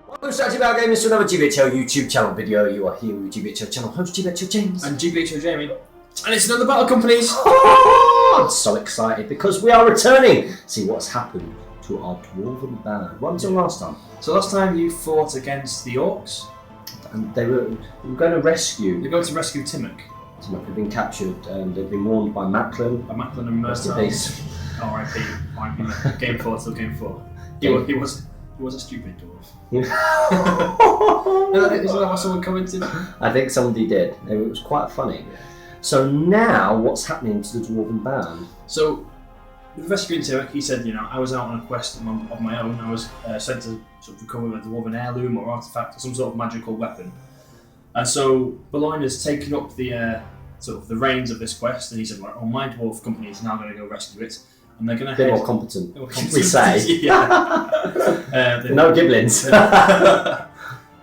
Welcome to Gamers to another GBHL YouTube channel video. You are here with GBHL channel host GBHL James and GBHL Jamie, and it's another Battle Companies. I'm so excited because we are returning. See what's happened to our Dwarven band. What was the last time? So last time you fought against the orcs, and we were going to rescue. They're going to rescue Timok. Timok had been captured and they'd been warned by Macklin. By Macklin and Mercer. R.I.P. Game 4 till Game 4. He was a stupid dwarf. Isn't that what someone commented? I think somebody did. It was quite funny. Yeah. So now, what's happening to the Dwarven band? So, with rescuing Timok, he said, I was out on a quest of my own. I was sent to sort of recover a Dwarven heirloom or artifact or some sort of magical weapon. And so, Balloin has taken up the reins of this quest, and he said, "Well, my dwarf company is now going to go rescue it." And they're going to more competent, should we say? Yeah. No goblins.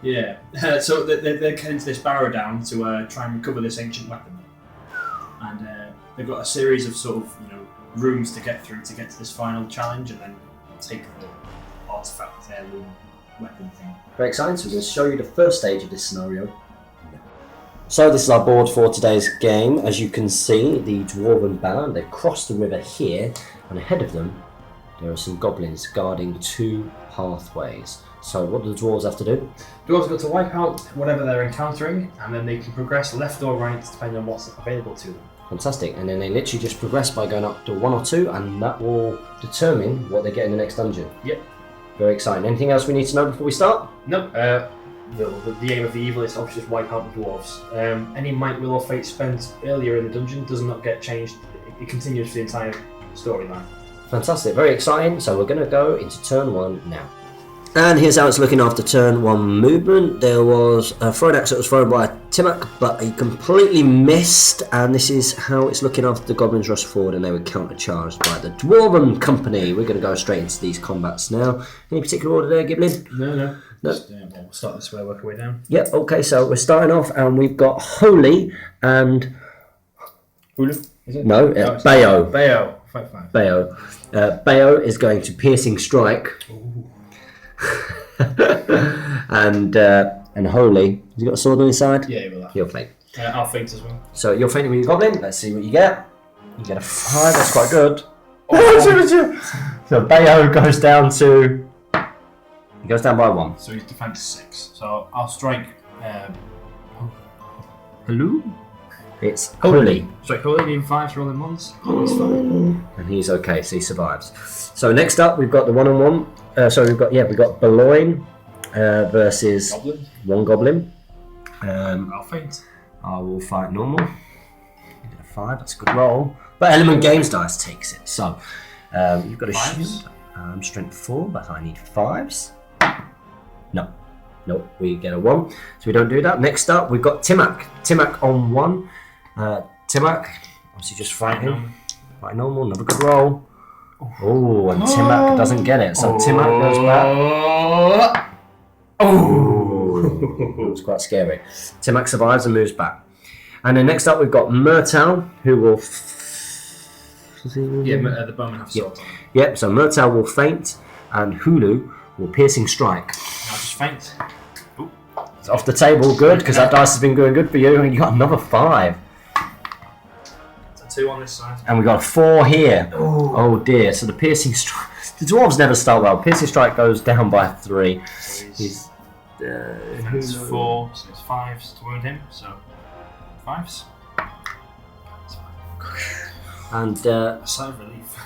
Yeah. So they're heading to this Barrow down to try and recover this ancient weapon. And they've got a series of rooms to get through to get to this final challenge, and then take the artifact heirloom weapon thing. Very exciting. So we're going to show you the first stage of this scenario. So this is our board for today's game. As you can see, the Dwarven band, they've crossed the river here, and ahead of them there are some goblins guarding two pathways. So what do the dwarves have to do? Dwarves have got to wipe out whatever they're encountering, and then they can progress left or right depending on what's available to them. Fantastic. And then they literally just progress by going up to 1 or 2, and that will determine what they get in the next dungeon. Yep. Very exciting. Anything else we need to know before we start? Nope. The aim of the evil is to obviously just wipe out the dwarves. Any might, will, or fate spent earlier in the dungeon does not get changed. It continues for the entire storyline. Fantastic, very exciting. So we're going to go into turn 1 now. And here's how it's looking after turn 1 movement. There was a throwing axe that was thrown by Timok, but he completely missed. And this is how it's looking after the goblins rush forward, and they were countercharged by the Dwarven company. We're going to go straight into these combats now. Any particular order there, Giblin? No. Just, we'll start this way, work our way down. Yep, okay, so we're starting off, and we've got Holy and... Hulu? Is it? No, Barrow. Barrow. 5-5. Barrow. Barrow is going to piercing strike. and Holy, has he got a sword on his side? Yeah, he will have. He'll feint. I'll feint as well. So you're feinting with your goblin. Let's see what you get. You get a 5. That's quite good. So Barrow goes down to. He goes down by 1. So he's defense 6. So I'll strike. Hello. It's Holy. Strike Holy. Need 5s, rolling 1s. Holy's fine. And he's okay, so he survives. So next up, we've got the 1-on-1. We've got Balloin versus Goblin. 1 goblin. I'll feint. I will fight normal. You get a 5. That's a good roll. But Element Games dice takes it. So you've got a shield. Strength 4, but I need 5s. No. Nope, we get a 1. So we don't do that. Next up, we've got Timok. Timok on 1. Timok, obviously just fight him. Fight normal, another good roll. Oh, and Timok doesn't get it. So Timok goes back. Oh, it was quite scary. Timok survives and moves back. And then next up, we've got Myrtle, who will. The bowmen have swords on. Yep, so Myrtle will feint, and Hulu will piercing strike. I'll just feint. Ooh. It's off the table, good, because that dice has been going good for you, and you got another 5. So 2 on this side. And we got a 4 here. Ooh. Oh dear, so the piercing strike. The dwarves never start well. Piercing strike goes down by 3. He's. Defense 4, so it's 5s to wound him, so 5s. And a sigh of relief.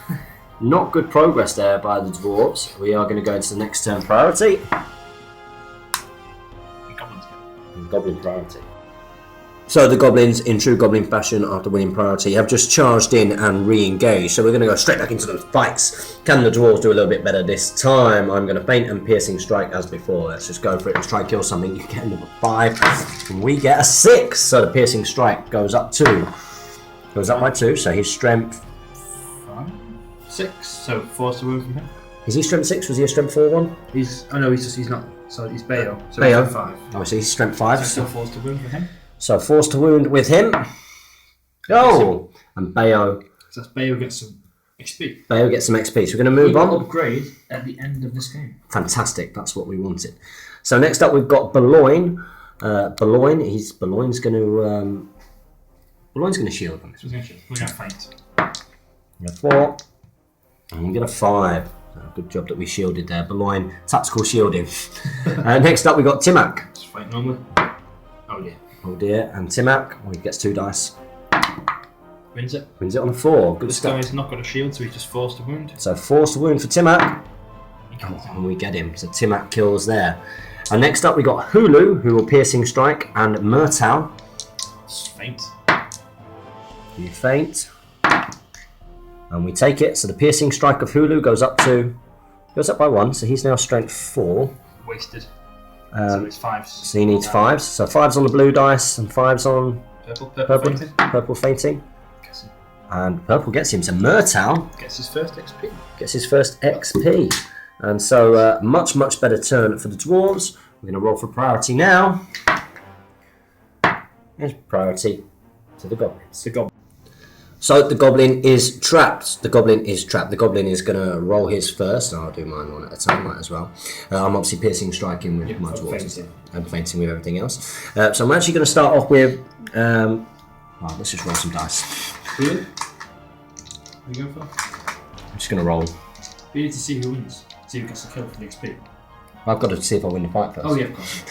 Not good progress there by the dwarves. We are going to go into the next turn priority. Goblin priority. So the goblins, in true goblin fashion, after winning priority, have just charged in and re-engaged. So we're going to go straight back into those fights. Can the dwarves do a little bit better this time? I'm going to feint and piercing strike as before. Let's just go for it. Let's try and kill something. You get a number 5. And we get a 6. So the piercing strike goes up 2. Goes up by 2. So his strength 6. So 4 to wound from him. Is he strength 6? Was he a strength 4 one? He's not. So he's Barrow. So Barrow. 5. Oh, so he's strength 5. So still 4 to wound for him. So 4 to wound with him. Oh! And Barrow. So Barrow gets XP. Barrow gets some XP. So we're going to move We will on. upgrade at the end of this game. Fantastic. That's what we wanted. So next up we've got Balloin. Balloin's going to shield them. We're going to fight. You get 4, and you get a 5. Good job that we shielded there. Balloin, tactical shielding. Next up, we got Timac. Just fight normally. Oh dear. Oh dear. And Timac, well, he gets 2 dice. Wins it. Wins it on a 4. Good This stuff. guy's not got a shield, so he's just forced to wound. So force to wound for Timac. And we get him. So Timac kills there. And next up, we got Hulu, who will piercing strike, and Murtal. Faint. You faint. And we take it. So the piercing strike of Hulu goes up by 1. So he's now strength 4. Wasted. So it's 5s. So he needs 5s. So 5s on the blue dice and 5s on Purple. Fainting. Purple fainting. And purple gets him. So Murtal Gets his first XP. gets his first XP. And so much better turn for the dwarves. We're going to roll for priority now. Here's priority to the goblins. So the goblin is trapped. The goblin is going to roll his first. And I'll do mine one at a time, might as well. I'm obviously piercing striking with my dwarves. And fainting with everything else. So I'm actually going to start off with... let's just roll some dice. Really? What are you going for? I'm just going to roll. We need to see who wins. See who gets the kill for the XP. I've got to see if I win the fight first. Oh yeah, of course.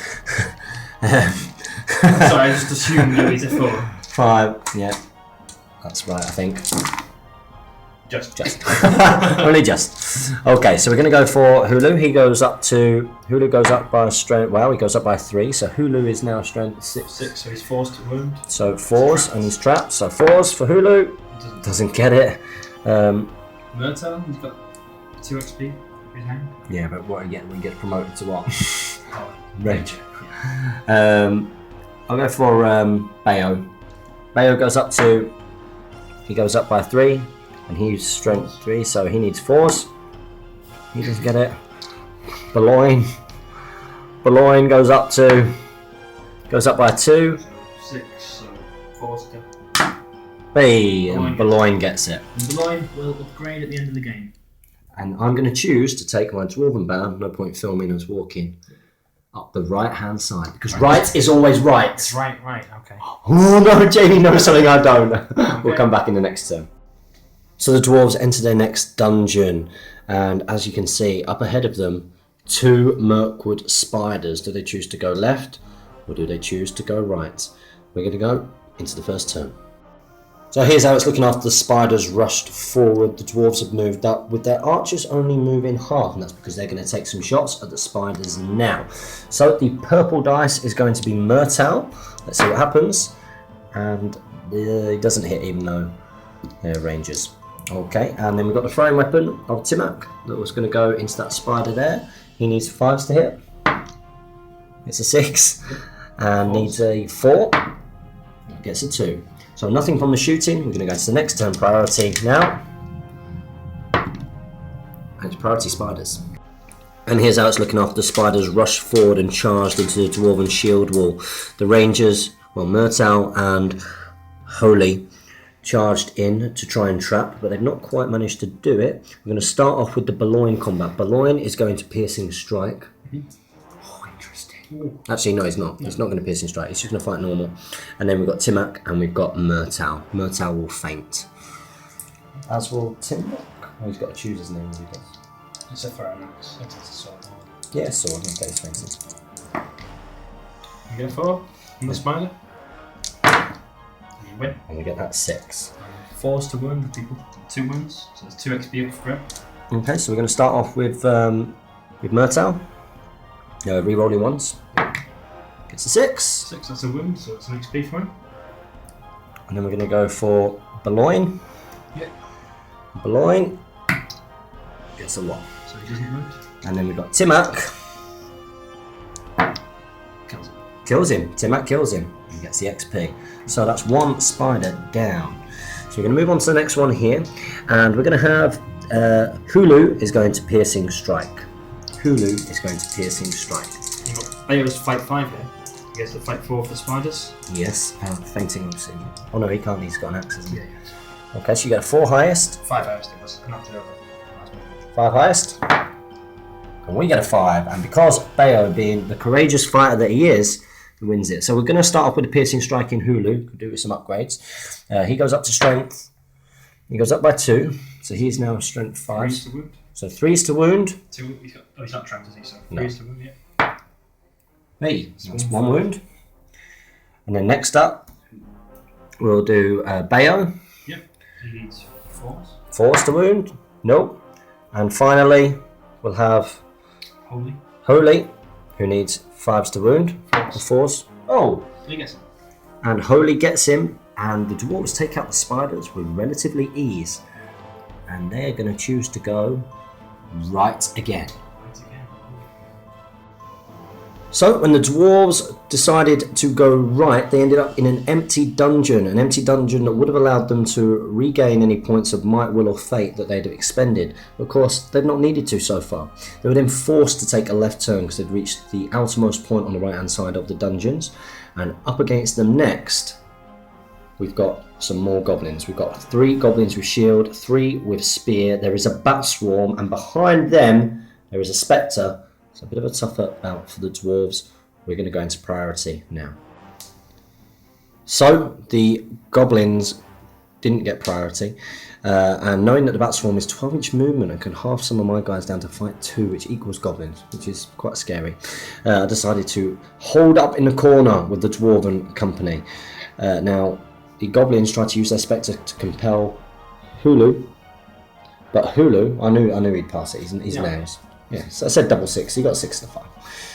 Sorry, I just assumed you needed 4. 5, yeah. That's right, I think. Just. Only just. Okay, so we're going to go for Hulu. Hulu goes up by strength. Well, he goes up by 3. So Hulu is now strength 6. 6, so he's forced to wound. So 4s, and he's trapped. So 4s for Hulu. Doesn't get it. Murtal, he's got 2 XP. His name. Yeah, but what again? We get promoted to what? Rage. I'll go for Barrow. Barrow goes up by 3. And he's strength 3, so he needs 4s. He doesn't get it. Balloin goes up by 2. 6, so forced to. Hey, and Balloin gets it. And Balloin will upgrade at the end of the game. And I'm going to choose to take my Dwarven bound. No point filming us walking up the right-hand side because right is always right. It's right. Okay. Oh no, Jamie knows something I don't. Okay. We'll come back in the next turn. So the dwarves enter their next dungeon, and as you can see, up ahead of them, 2 Mirkwood spiders. Do they choose to go left, or do they choose to go right? We're going to go into the first turn. So here's how it's looking after the spiders rushed forward. The dwarves have moved up, with their archers only moving half, and that's because they're going to take some shots at the spiders now. So the purple dice is going to be Murtal. Let's see what happens. And he doesn't hit even though they're rangers. Okay, and then we've got the throwing weapon of Timac that was going to go into that spider there. He needs 5s to hit. It's a 6. And needs a 4. Gets a 2. So nothing from the shooting. We're going to go to the next turn priority now. And it's priority spiders. And here's how it's looking after the spiders rushed forward and charged into the dwarven shield wall. The rangers, Murtal and Holy, charged in to try and trap, but they've not quite managed to do it. We're going to start off with the Balloin combat. Balloin is going to piercing strike. Oh, interesting. Actually, no, he's not. He's not going to piercing strike. He's just going to fight normal. And then we've got Timac and we've got Murtal. Murtal will faint. As will Timac. Oh, he's got to choose his name. It's a throwing axe. It's a sword. Yeah, sword. Okay, he's fainting. You get a 4 from the spider. Win. And we get that 6. Forced to wound the people. 2 wounds, so there's 2 XP up for grab. Okay, so we're going to start off with Murtal. Re-rolling once. Gets a 6. 6, that's a wound, so it's an XP for him. And then we're going to go for Balloin. Yeah. Balloin gets a 1. So he doesn't wound. And then we've got Timac. Kills him. Timac kills him. He gets the XP. So that's 1 spider down. So we're going to move on to the next one here. And we're going to have Hulu is going to piercing strike. Hulu is going to piercing strike. You've got Barrow's fight 5 here. He gets to fight 4 for the spiders. Yes, fainting obviously. Oh no, he can't. He's got an axe, hasn't he? Yeah. Okay, so you get a 4 highest. 5 highest it was. Knocked it over. 5 highest. And we get a 5. And because Barrow, being the courageous fighter that he is, he wins it. So we're going to start off with a piercing strike in Hulu. Could do with some upgrades. He goes up to strength. He goes up by 2. So he's now strength 5. 3's to wound. So 3's to wound. 2. He's not trapped, is he? So 3's No. to wound, yeah. Me. So that's 1 wound. And then next up, we'll do Barrow. Yep. He needs 4s. 4's to wound. Nope. And finally, we'll have Holy. who needs 5s to wound. 4s. Oh! He gets him. And Holy gets him, and the dwarves take out the spiders with relatively ease. And they're going to choose to go right again. So when the dwarves decided to go right, they ended up in an empty dungeon that would have allowed them to regain any points of might, will or fate that they'd have expended. Of course, they've not needed to so far. They were then forced to take a left turn because they'd reached the outermost point on the right hand side of the dungeons. And up against them next, we've got some more goblins. We've got 3 goblins with shield, 3 with spear. There is a bat swarm, and behind them there is a spectre. It's a bit of a tougher bout for the dwarves. We're going to go into priority now. So the goblins didn't get priority, and knowing that the bat swarm is 12-inch movement and can halve some of my guys down to fight 2, which equals goblins, which is quite scary, I decided to hold up in the corner with the Dwarven company. Now the goblins tried to use their spectre to compel Hulu, but Hulu, I knew he'd pass it. He's nails. Yeah, so I said double 6. He got 6 to 5.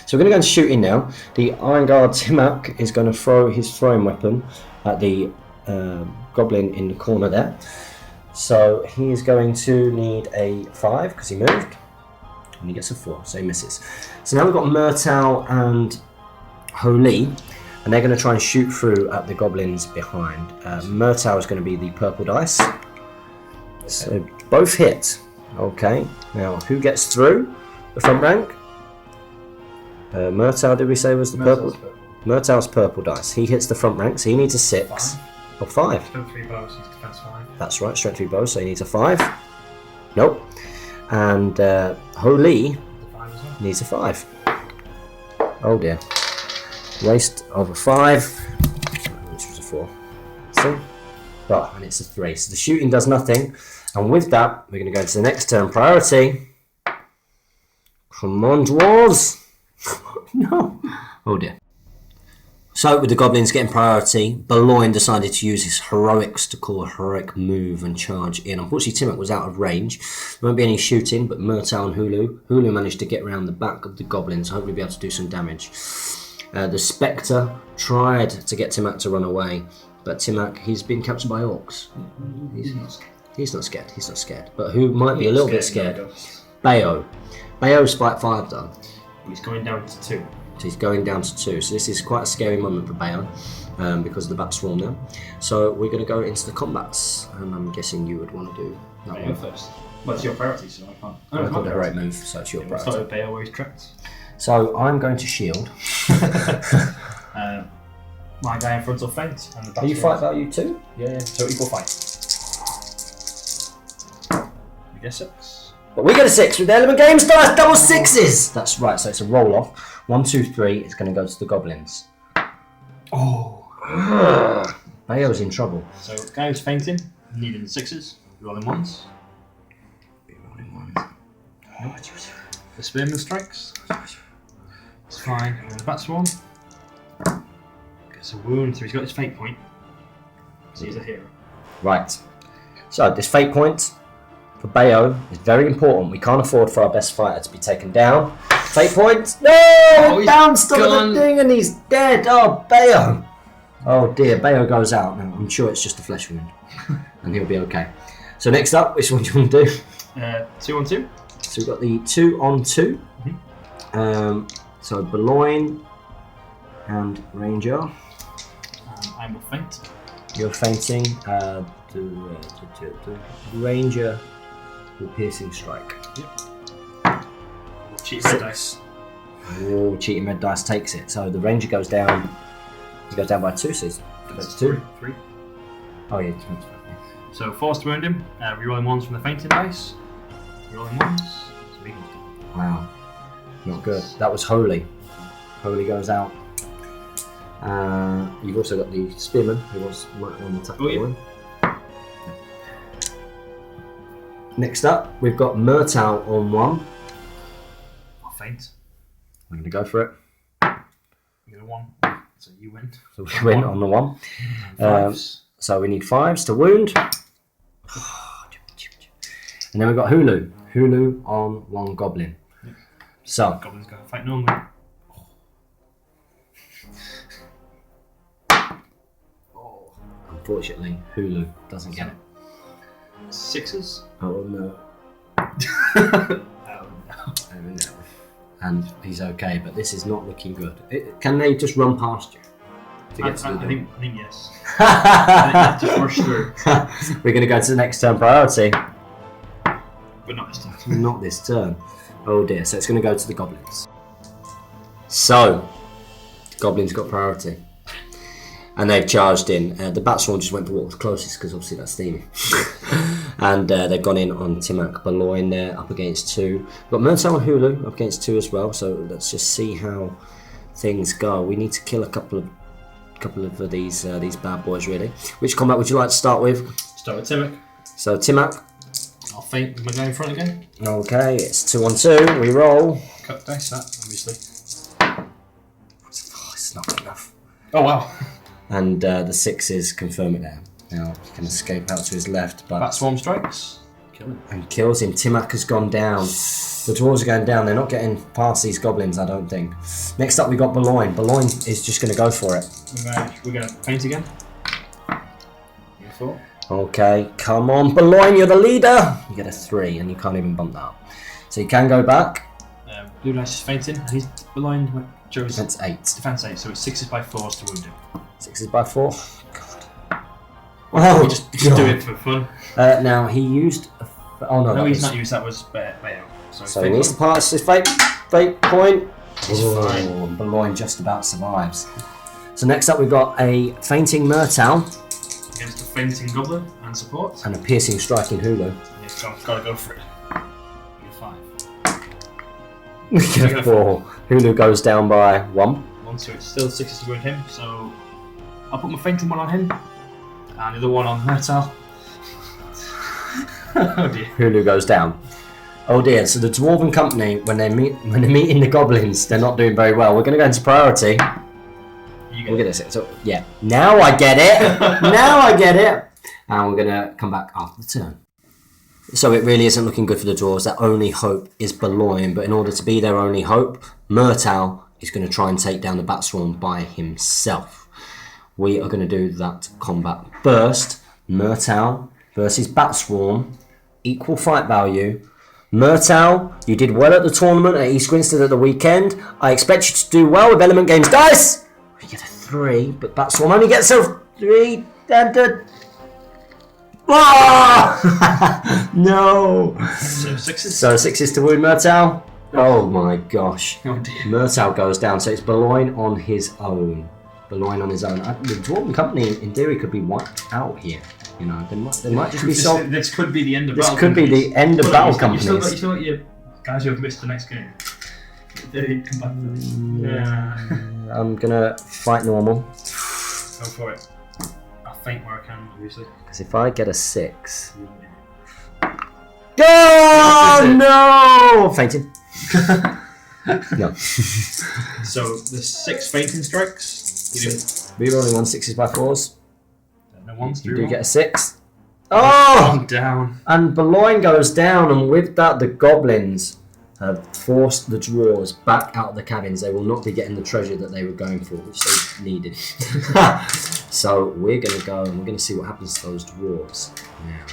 So we're going to go and shoot in now. The Iron Guard Timak is going to throw his throwing weapon at the goblin in the corner there. So he is going to need a 5 because he moved, and he gets a 4, so he misses. So now we've got Murtal and Holy, and they're going to try and shoot through at the goblins behind. Murtal is going to be the purple dice. So both hit. Okay, now who gets through the front rank? Murtal, did we say was the purple? Murtal's purple dice. He hits the front rank, so he needs a 6. Or 5. Strength 3 bows, he's defense 5. That's right, strength 3 bows, so he needs a 5. Nope. And Holy needs a 5. Oh dear. Waste of a 5. Which was a 4. See? Oh, and it's a 3. So the shooting does nothing. And with that, we're going to go into the next turn. Priority. Come on, dwarves. No. Oh dear. So with the goblins getting priority, Balloin decided to use his heroics to call a heroic move and charge in. Unfortunately, Timak was out of range. There won't be any shooting, but Murtal and Hulu managed to get around the back of the goblins, hopefully be able to do some damage. The Spectre tried to get Timak to run away, but Timak, he's been captured by orcs. He's not scared. But who might be a little bit scared? Barrow. Barrow's fight 5 though. He's going down to 2. So he's going down to 2. So this is quite a scary moment for Barrow because of the bat swarm now. So we're going to go into the combats, and I'm guessing you would want to do that one first. Well, it's your priority, so I can't. I've got the heroic move, so it's your priority. Start with Barrow where he's trapped. So I'm going to shield. My guy in front will faint. And the Are you fight value 2? Yeah. So equal fight. We get 6. But we get a 6 with the Element Games dice, double 6s! That's right, so it's a roll off. 1, 2, 3, it's going to go to the goblins. Oh! Barrow's in trouble. So, guy who's fainting, needing 6s, rolling 1s. Be rolling 1s. Nope. The spearman strikes. It's fine. And the bat swarm gets a wound, so he's got his fate point. So he's a hero. Right. So, this fate point for Barrow is very important. We can't afford for our best fighter to be taken down. Fate point. No! He bounced on the thing and he's dead. Oh, Barrow. Oh dear, Barrow goes out. Now, I'm sure it's just a flesh wound. And he'll be okay. So next up, which one do you want to do? 2 on 2. So we've got the 2 on 2. Mm-hmm. So Balloin and Ranger. I will faint. You're fainting. The Ranger will piercing strike. Yep. Cheating red dice. Oh, cheating red dice takes it. So the Ranger goes down. He goes down by 2, so that's 2. 3. Oh yeah, So force to wound him. Rerolling ones from the fainting dice. Rerolling ones. So he goes down. Wow. Not good. That was Holy. Holy goes out. You've also got the Spearman, who was right on the attack. Oh, yeah. Next up, we've got Murtal on 1. I'll faint. I'm going to go for it. You get a 1. So you win. So we win on the 1. Fives. So we need 5s to wound. And then we've got Hulu. Hulu on 1 goblin. Yep. So. Goblin's going to fight normally. Unfortunately, Hulu doesn't get it. 6s. Oh no. Oh no. And he's okay, but this is not looking good. Can they just run past you to get to the door? I think yes. I think you have to rush through. We're going to go to the next turn priority. But not this time. Not this turn. Oh dear, so it's going to go to the goblins. So, goblins got priority. And they've charged in. The bat swarm just went for what was closest because obviously that's steamy. And they've gone in on Timac Balloin there up against 2. We've got Murtal and Hulu up against 2 as well. So let's just see how things go. We need to kill a couple of these bad boys really. Which combat would you like to start with? Start with Timac. So Timac. I'll faint with my guy in front again. Okay, it's 2 on 2. We roll. Cut dice that, obviously. Oh, it's not good enough. Oh wow. And the 6s confirm it there. Now he can escape out to his left, but Bat swarm strikes. Kill him. and kills him. Timac has gone down. The dwarves are going down. They're not getting past these goblins, I don't think. Next up, we got Balloin. Balloin is just going to go for it. We're going to paint again. You 4. Okay, come on, Balloin, you're the leader. You get a 3, and you can't even bump that up. So you can go back. Blue dice is fainting, and he's Balloin. Joe's Defense 8. defense 8, so it's 6s by 4s to wound him. 6s by 4. God. Oh, You just do it for fun. Now he used. Oh no, No, that he's was- not used. That was Barrow. So he needs to pass his fate point. He's fine. Balloin just about survives. So next up we've got a fainting Murtal Against a fainting goblin and support. and a piercing striking Hulu. You've got to go for it. We You're 5. get a 4. Hulu goes down by 1. 1, so it's still 6s to wound him. So I'll put my fainting one on him, and the other one on Murtal. Oh dear. Hulu goes down. Oh dear. So the Dwarven company, when they're meeting the goblins, they're not doing very well. We're going to go into priority. You We'll get get this. So yeah, now I get it. Now I get it. And we're going to come back after the turn. So it really isn't looking good for the dwarves. Their only hope is Balloin, but in order to be their only hope, Murtal is going to try and take down the bat swarm by himself. We are going to do that combat first. Murtal versus bat swarm, equal fight value. Murtal, you did well at the tournament at East Grinstead at the weekend. I expect you to do well with Element Games dice. You get a 3, but bat swarm only gets a 3. Ah! No. So 6s. So 6s to wound Murtal. Oh my gosh. Oh dear. Murtal goes down. So it's Balloin on his own. Balloin on his own. The Dwarven company, in theory, could be wiped out here. You know, they might just be so. This could be the end of This battle could be the end of battle companies. You still got your guys who have missed the next game. They come back to this. Yeah. I'm gonna fight normal. Go for it. I'll faint where I can, obviously. Because if I get a 6. Oh no! Fainting. No. So the 6 fainting strikes. You Rerolling 1 6s by 4s. no ones. You do get a 6. Oh! I'm down. And Balloin goes down, and with that, the goblins have forced the dwarves back out of the cabins. They will not be getting the treasure that they were going for, which they needed. So we're going to go and we're going to see what happens to those dwarves now.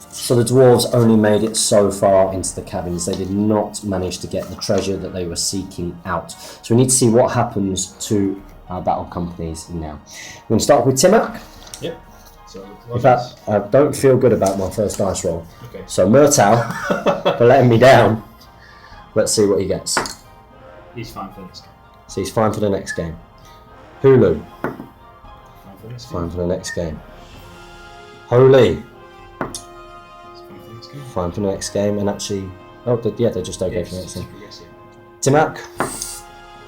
So the dwarves only made it so far into the cabins. They did not manage to get the treasure that they were seeking out. So we need to see what happens to our battle companies now. We're going to start with Timac. Yep. So In fact, I don't feel good about my first dice roll. okay. So Murtal, for letting me down. Let's see what he gets. He's fine for this game. So he's fine for the next game. Hulu, Fine for this game. fine for the next game. Holy, next game. Fine for the next game, and actually, they're just okay for the next game. Yes, yeah. Timac,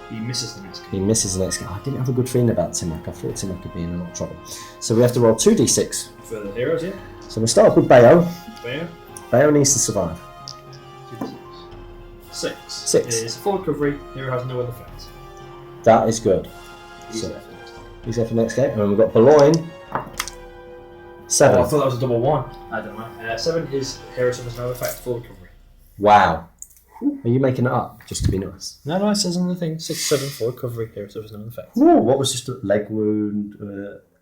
He misses the next game. he misses the next game. I didn't have a good feeling about Timac. I thought Timac could be in a lot of trouble. So we have to roll 2d6. For the heroes, yeah. So we'll start off with Barrow. Barrow. Barrow needs to survive. 6. 6. Is full recovery. Hero has no other effect. That is good. He's So there for next time. he's there for the next game. And then we've got Balloin. 7. Oh, I thought that was a double 1. I don't know. 7 is hero suffers no effect. Full recovery. Wow. Are you making it up just to be nice? No, it says on the thing 6, 7 full recovery. Hero suffers no effect. Ooh, what was just a leg wound?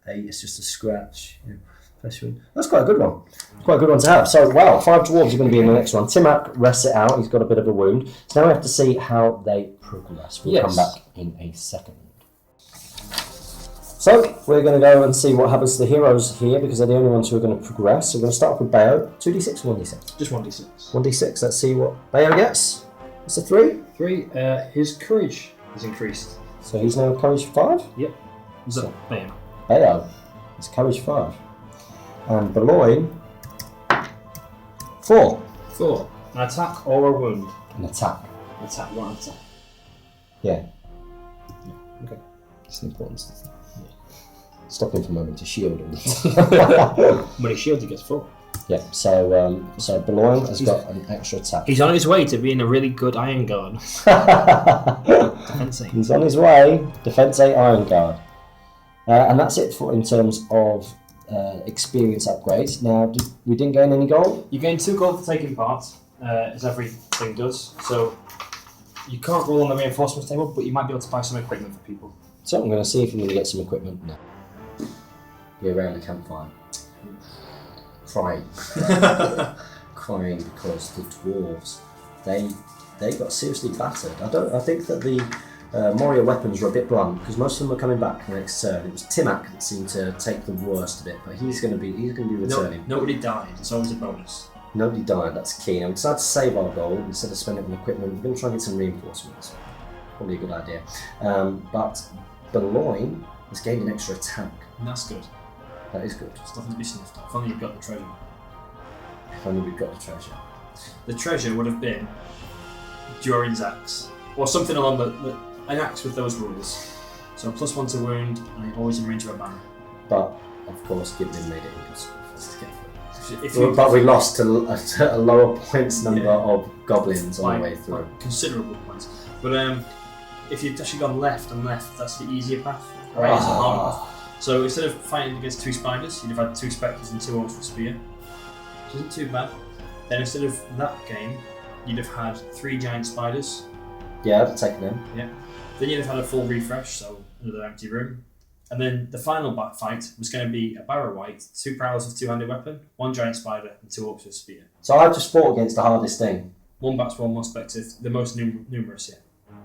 8 is just a scratch. Yeah. Flesh wound. That's quite a good one. Quite a good one to have. So, wow, 5 dwarves are going to be in the next one. Timac rests it out. He's got a bit of a wound. So now we have to see how they progress. We'll come back in a second. So, we're going to go and see what happens to the heroes here because they're the only ones who are going to progress. So, we're going to start with Barrow. 2d6 or 1d6? Just 1d6. 1d6. Let's see what Barrow gets. It's a 3. 3. His courage is increased. So, he's now courage 5. Yep. So, bam. Barrow is courage 5. And Balloin 4. 4. An attack or a wound. An attack. Attack. One attack. Yeah. Okay. It's important stuff. Stop him for a moment to shield him. When he shields, he gets 4. Yeah, so Balloin has got an extra attack. He's on his way to being a really good Iron Guard. Defense 8. He's on his way. Defense 8 Iron Guard. And that's it in terms of experience upgrades. Now, we didn't gain any gold. You gain 2 gold for taking part, as everything does. So you can't roll on the reinforcements table, but you might be able to buy some equipment for people. So I'm going to see if I'm going to get some equipment now. You're around the campfire. Crying. Crying because the dwarves, they got seriously battered. I think that the Moria weapons were a bit blunt because most of them are coming back next turn. It was Timac that seemed to take the worst of it, but he's going to be returning. Nobody died. It's always a bonus. Nobody died. That's key. Now we decided to save our gold instead of spending it on equipment. We're going to try and get some reinforcements. Probably a good idea. But Balloin has gained an extra attack. And that's good. That is good. It's nothing to be sniffed at. If only you've got the treasure. If only we've got the treasure. The treasure would have been Durin's axe, or something along an axe with those rules. So +1 to wound, and always in range of a banner. But of course, Goblin made it impossible for us to get If but we lost to a lower points number of goblins on the way through. Considerable points. But if you'd actually gone left and left, that's the easier path. Right, it's a harder path. So instead of fighting against 2 spiders, you'd have had 2 spectres and 2 orcs with spear, which isn't too bad. Then instead of that game, you'd have had 3 giant spiders. Yeah, I'd have taken them. Yeah. Then you'd have had a full refresh, so another empty room. And then the final fight was going to be a Barrow White, 2 prowls with 2-handed weapon, 1 giant spider, and 2 orcs with spear. So I've just fought against the hardest thing. 1 bats, 1 spectre, the most numerous, yeah.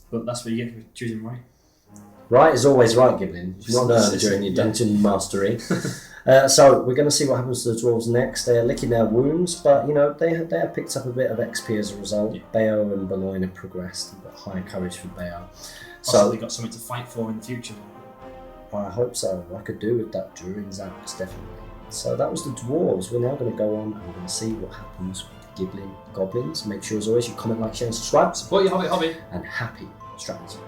But that's what you get for choosing right. Right is always right, Goblin. You've not learned during your dungeon mastery. So we're going to see what happens to the dwarves next. They're licking their wounds, but you know they have picked up a bit of XP as a result. Yeah. Barrow and Balloin have progressed. They've got higher courage for Barrow. So they got something to fight for in the future. I hope so. I could do with that Durin's axe, definitely. So that was the dwarves. We're now going to go on and we're going to see what happens with the goblins. Make sure as always you comment, like, share and subscribe. Support your hobby. And happy strategy.